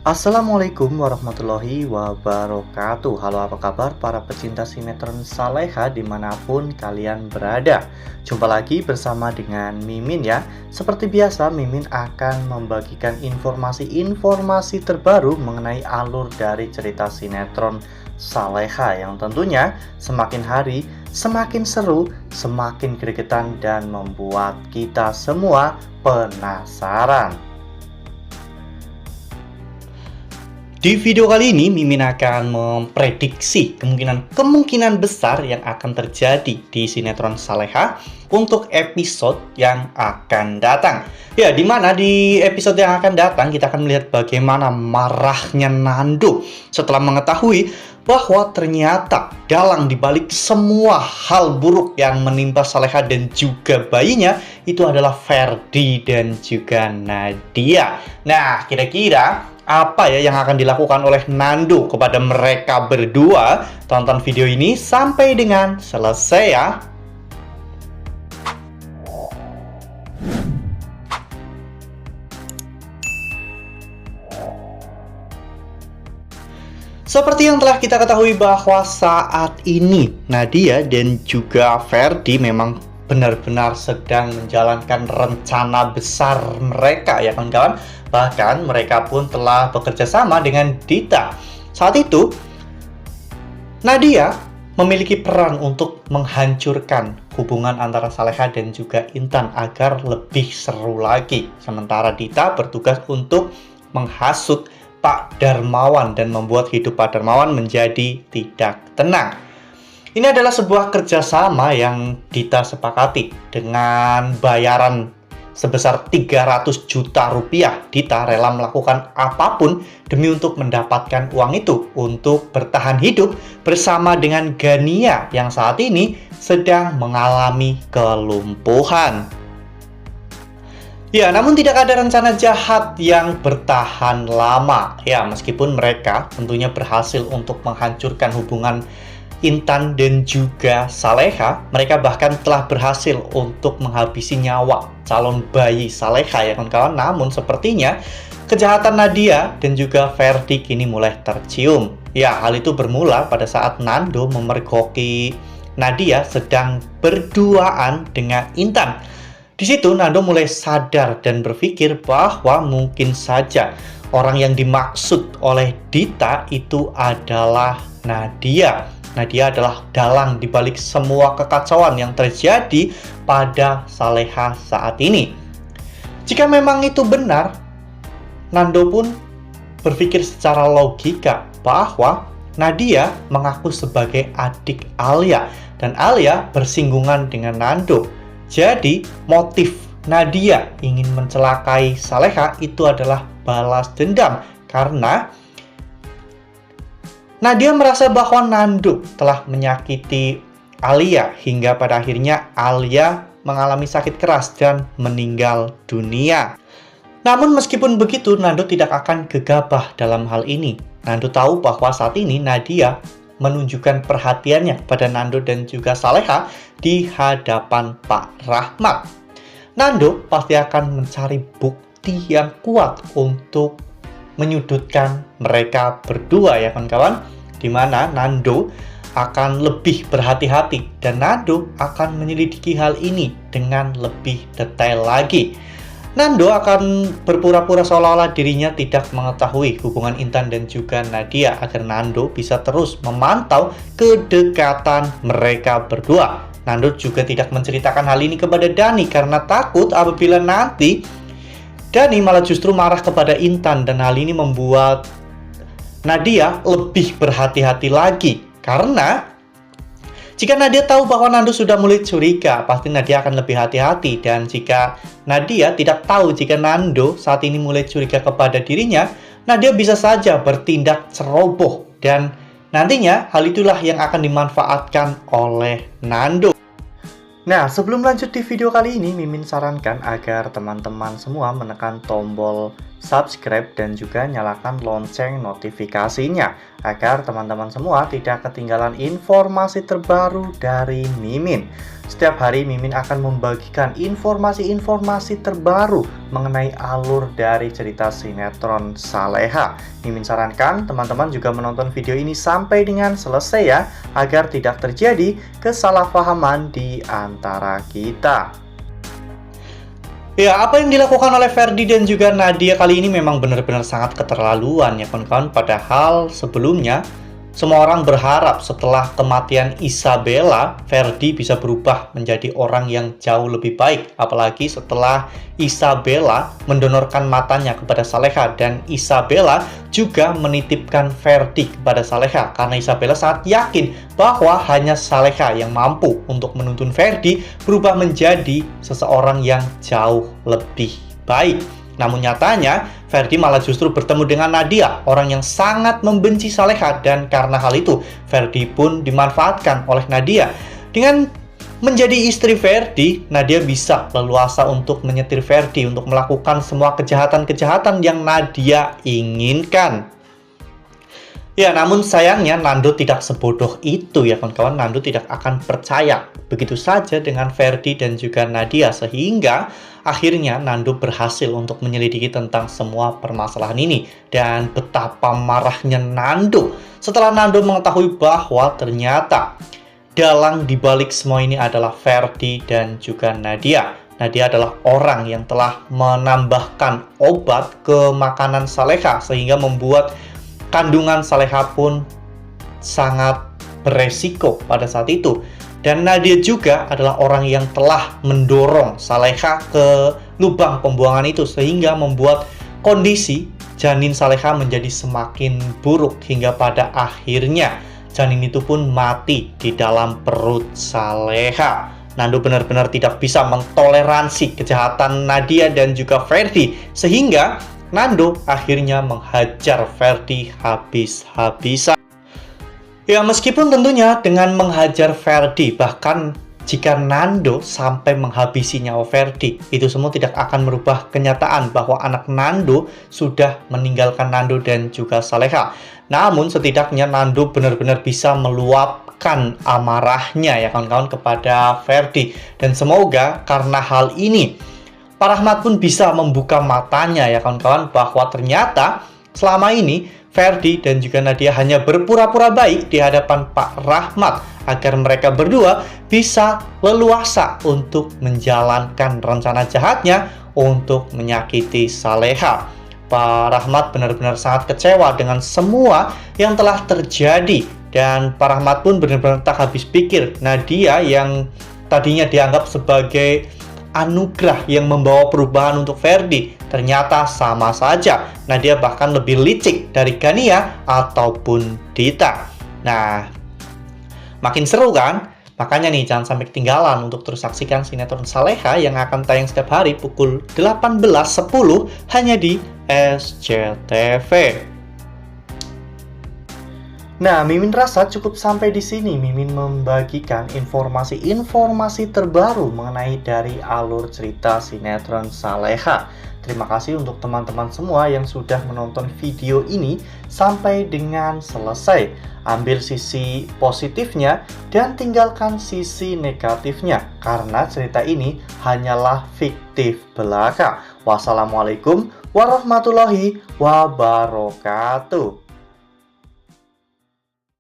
Assalamualaikum warahmatullahi wabarakatuh. Halo, apa kabar para pecinta sinetron Saleha dimanapun kalian berada. Jumpa lagi bersama dengan Mimin ya. Seperti biasa, Mimin akan membagikan informasi-informasi terbaru mengenai alur dari cerita sinetron Saleha yang tentunya semakin hari semakin seru, semakin gregetan, dan membuat kita semua penasaran. Di video kali ini, Mimin akan memprediksi kemungkinan besar yang akan terjadi di sinetron Saleha untuk episode yang akan datang. Ya, dimana di episode yang akan datang kita akan melihat bagaimana marahnya Nando setelah mengetahui bahwa ternyata dalang dibalik semua hal buruk yang menimpa Saleha dan juga bayinya itu adalah Ferdi dan juga Nadia. Nah, kira-kira apa ya yang akan dilakukan oleh Nando kepada mereka berdua? Tonton video ini sampai dengan selesai ya. Seperti yang telah kita ketahui bahwa saat ini Nadia dan juga Ferdi memang benar-benar sedang menjalankan rencana besar mereka ya kawan-kawan. Bahkan mereka pun telah bekerja sama dengan Dita. Saat itu Nadia memiliki peran untuk menghancurkan hubungan antara Saleha dan juga Intan agar lebih seru lagi. Sementara Dita bertugas untuk menghasut Pak Darmawan dan membuat hidup Pak Darmawan menjadi tidak tenang. Ini adalah sebuah kerjasama yang Dita sepakati dengan bayaran sebesar 300 juta rupiah. Dita rela melakukan apapun demi untuk mendapatkan uang itu untuk bertahan hidup bersama dengan Gania yang saat ini sedang mengalami kelumpuhan. Ya, namun tidak ada rencana jahat yang bertahan lama. Ya, meskipun mereka tentunya berhasil untuk menghancurkan hubungan Intan dan juga Saleha, mereka bahkan telah berhasil untuk menghabisi nyawa calon bayi Saleha ya kawan-kawan. Namun sepertinya kejahatan Nadia dan juga Ferdi kini mulai tercium. Ya, hal itu bermula pada saat Nando memergoki Nadia sedang berduaan dengan Intan. Di situ Nando mulai sadar dan berpikir bahwa mungkin saja orang yang dimaksud oleh Dita itu adalah Nadia. Nadia adalah dalang dibalik semua kekacauan yang terjadi pada Saleha saat ini. Jika memang itu benar, Nando pun berpikir secara logika bahwa Nadia mengaku sebagai adik Alia dan Alia bersinggungan dengan Nando. Jadi motif Nadia ingin mencelakai Saleha itu adalah balas dendam karena Nadia merasa bahwa Nando telah menyakiti Alia hingga pada akhirnya Alia mengalami sakit keras dan meninggal dunia. Namun meskipun begitu, Nando tidak akan gegabah dalam hal ini. Nando tahu bahwa saat ini Nadia menunjukkan perhatiannya pada Nando dan juga Saleha di hadapan Pak Rahmat. Nando pasti akan mencari bukti yang kuat untuk menyudutkan mereka berdua ya kawan-kawan, dimana Nando akan lebih berhati-hati dan Nando akan menyelidiki hal ini dengan lebih detail lagi. Nando akan berpura-pura seolah-olah dirinya tidak mengetahui hubungan Intan dan juga Nadia agar Nando bisa terus memantau kedekatan mereka berdua. Nando juga tidak menceritakan hal ini kepada Dani karena takut apabila nanti Dani malah justru marah kepada Intan dan hal ini membuat Nadia lebih berhati-hati lagi. Karena jika Nadia tahu bahwa Nando sudah mulai curiga, pasti Nadia akan lebih hati-hati. Dan jika Nadia tidak tahu jika Nando saat ini mulai curiga kepada dirinya, Nadia bisa saja bertindak ceroboh. Dan nantinya hal itulah yang akan dimanfaatkan oleh Nando. Nah, sebelum lanjut di video kali ini, Mimin sarankan agar teman-teman semua menekan tombol subscribe, dan juga nyalakan lonceng notifikasinya agar teman-teman semua tidak ketinggalan informasi terbaru dari Mimin. Setiap hari Mimin akan membagikan informasi-informasi terbaru mengenai alur dari cerita sinetron Saleha. Mimin sarankan teman-teman juga menonton video ini sampai dengan selesai ya, agar tidak terjadi kesalahpahaman di antara kita. Ya, apa yang dilakukan oleh Ferdy dan juga Nadia kali ini memang benar-benar sangat keterlaluan ya kawan-kawan. Padahal sebelumnya semua orang berharap setelah kematian Isabella, Ferdy bisa berubah menjadi orang yang jauh lebih baik. Apalagi setelah Isabella mendonorkan matanya kepada Saleha, dan Isabella juga menitipkan Ferdy kepada Saleha. Karena Isabella sangat yakin bahwa hanya Saleha yang mampu untuk menuntun Ferdy berubah menjadi seseorang yang jauh lebih baik. Namun nyatanya, Ferdy malah justru bertemu dengan Nadia, orang yang sangat membenci Saleha, dan karena hal itu, Ferdy pun dimanfaatkan oleh Nadia. Dengan menjadi istri Ferdy, Nadia bisa leluasa untuk menyetir Ferdy untuk melakukan semua kejahatan-kejahatan yang Nadia inginkan. Ya, namun sayangnya Nando tidak sebodoh itu ya kawan-kawan. Nando tidak akan percaya begitu saja dengan Ferdy dan juga Nadia, sehingga akhirnya Nando berhasil untuk menyelidiki tentang semua permasalahan ini. Dan betapa marahnya Nando setelah Nando mengetahui bahwa ternyata dalang dibalik semua ini adalah Ferdy dan juga Nadia. Nadia adalah orang yang telah menambahkan obat ke makanan Saleha sehingga membuat kandungan Saleha pun sangat beresiko pada saat itu. Dan Nadia juga adalah orang yang telah mendorong Saleha ke lubang pembuangan itu, sehingga membuat kondisi janin Saleha menjadi semakin buruk, hingga pada akhirnya janin itu pun mati di dalam perut Saleha. Nando benar-benar tidak bisa mentoleransi kejahatan Nadia dan juga Ferdy, sehingga Nando akhirnya menghajar Ferdy habis-habisan. Ya, meskipun tentunya dengan menghajar Ferdy, bahkan jika Nando sampai menghabisi nyawa Ferdy, itu semua tidak akan merubah kenyataan bahwa anak Nando sudah meninggalkan Nando dan juga Saleha. Namun setidaknya Nando benar-benar bisa meluapkan amarahnya ya kawan-kawan kepada Ferdy. Dan semoga karena hal ini Pak Rahmat pun bisa membuka matanya ya kawan-kawan, bahwa ternyata selama ini Ferdy dan juga Nadia hanya berpura-pura baik di hadapan Pak Rahmat agar mereka berdua bisa leluasa untuk menjalankan rencana jahatnya untuk menyakiti Saleha. Pak Rahmat benar-benar sangat kecewa dengan semua yang telah terjadi, dan Pak Rahmat pun benar-benar tak habis pikir. Nadia yang tadinya dianggap sebagai anugerah yang membawa perubahan untuk Ferdy, ternyata sama saja. Nadia bahkan lebih licik dari Gania ataupun Dita. Nah, makin seru kan? Makanya nih, jangan sampai ketinggalan untuk terus saksikan sinetron Saleha yang akan tayang setiap hari pukul 18.10 hanya di SCTV. Nah, Mimin rasa cukup sampai di sini. Mimin membagikan informasi-informasi terbaru mengenai dari alur cerita sinetron Saleha. Terima kasih untuk teman-teman semua yang sudah menonton video ini sampai dengan selesai. Ambil sisi positifnya dan tinggalkan sisi negatifnya, karena cerita ini hanyalah fiktif belaka. Wassalamualaikum warahmatullahi wabarakatuh.